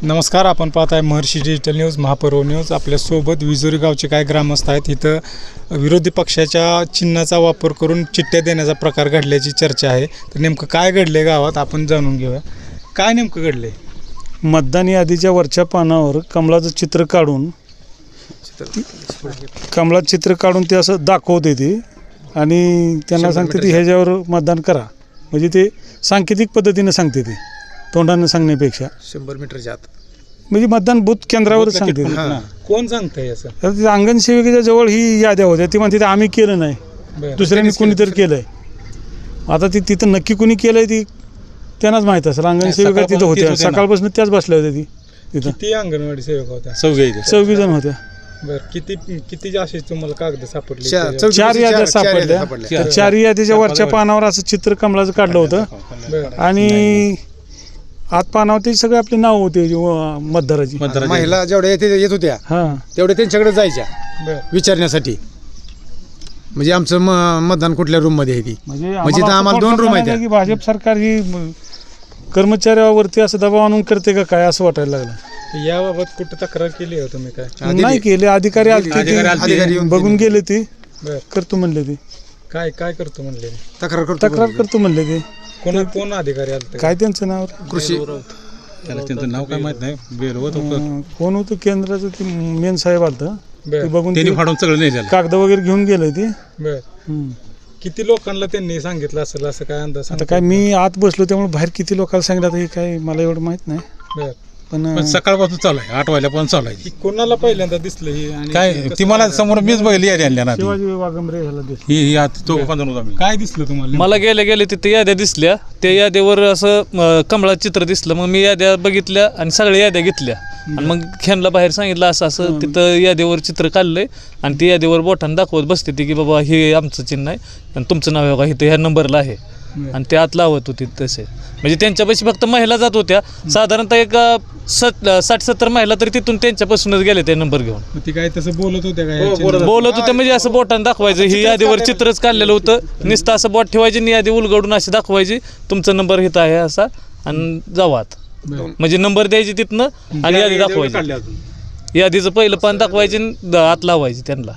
नमस्कार, आपण पाहत आहे महर्षी डिजिटल न्यूज, महापर्व न्यूज. आपल्यासोबत विजोरी गावचे काय ग्रामस्थ आहेत. इथं विरोधी पक्षाच्या चिन्हाचा वापर करून चिठ्ठ्या देण्याचा प्रकार घडल्याची चर्चा आहे. तर नेमकं काय घडले गावात आपण जाणून घेऊया. काय नेमकं घडले? मतदान यादीच्या वरच्या पानावर कमळाचं चित्र काढून ते असं दाखवते ते आणि त्यांना सांगते ती ह्याच्यावर मतदान करा. म्हणजे ते सांकेतिक पद्धतीनं सांगते ते, तोंडानं सांगण्यापेक्षा 100 मीटरच्या आत म्हणजे मतदान बूथ केंद्रावरच सांगते. कोण सांगतंय याचं? तर अंगण सेविकेच्या जवळ ही याद्या होत्या. ती म्हणते आम्ही केलं नाही, दुसऱ्यांनी कुणीतरी केलंय. आता ती तिथं नक्की कुणी केलंय ती त्यांनाच माहीत असेल. अंगण सेविका तिथं होत्या, सकाळपासून त्याच बसल्या होत्या. ती तिथं किती अंगणवाडी सेवक होत्या? 24 जण होत्या. बरं, किती असे तुम्हाला कागद सापडले? 4 याद्या सापडल्या. तर 4 यादीच्या वरच्या पानावर असं चित्र कमळाचं काढलं होतं आणि आत पानावर ते सगळे आपले नाव होते मतदाराची. महिला जेवढ्या येत होत्या तेवढ्या त्यांच्याकडे जायच्या विचारण्यासाठी. म्हणजे आमचं मतदान कुठल्या रूम मध्ये आहे ती, म्हणजे आम्हाला 2 रूम आहेत की भाजप सरकार ही कर्मचाऱ्यावरती असं दबाव आणून करते का काय असं वाटायला लागलं. याबाबत कुठं तक्रार केली आहे तुम्ही? काय नाही केले. अधिकारी आले, बघून गेले. ते करतो म्हणले. ते काय करतो म्हणले? तक्रार करतो म्हणले. ते कोण अधिकारी आले? काय त्यांचं नाव? कृषी, त्यांचं नाव काय माहित नाही. कोण होतं केंद्राचं? ते मेन साहेब आलं. ते बघून त्यांनी फाडून सगळं नाही झालं. कागद वगैरे घेऊन गेले ते. किती लोकांना त्यांनी सांगितलं असेल असं काय अंदाज? आता काय मी आत बसलो त्यामुळे बाहेर किती लोकांना सांगितलं हे काय मला एवढं माहित नाही. पण सकाळपासून चालू आहे, 8 वाजल्यापासून चालू आहे. कोणाला पहिल्यांदा दिसलं ही? काय ती मला समोर मीच बघितली यादी आणल्या ना. शिवाजी वाघंबरे ह्याला ही तो 15 होता. काय दिसलं तुम्हाला? मला गेले तिथे याद्या दिसल्या. त्या याद्यावर असं कमळाचं चित्र दिसलं. मग मी याद्या बघितल्या आणि सगळ्या याद्या घेतल्या आणि मग ह्यांना बाहेर सांगितलं असं तिथं यादीवर चित्र काढलंय आणि ती यादीवर बोटानं दाखवत बसते ती की बाबा हे आमचं चिन्ह आहे आणि तुमचं नाव आहे का इथं ह्या नंबरला आहे आणि ते आत लावत होती तसे. म्हणजे त्यांच्यापाशी फक्त महिला जात होत्या. साधारणतः एक 60-70 महिला तरी तिथून त्यांच्यापासूनच गेले ते नंबर घेऊन. ती काय तसं बोलत होत्या काय? बोलत होत्या म्हणजे असं बोटानं दाखवायचं. ही यादीवर चित्रच काढलेलं होतं. नुसतं असं बोट ठेवायची आणि यादी उलगडून अशी दाखवायची तुमचा नंबर इथं आहे असा आणि जावात. म्हणजे नंबर द्यायची तिथनं आणि यादी दाखवायची. यादीचं पहिलं पान दाखवायचे आणि आत लावायची त्यांना.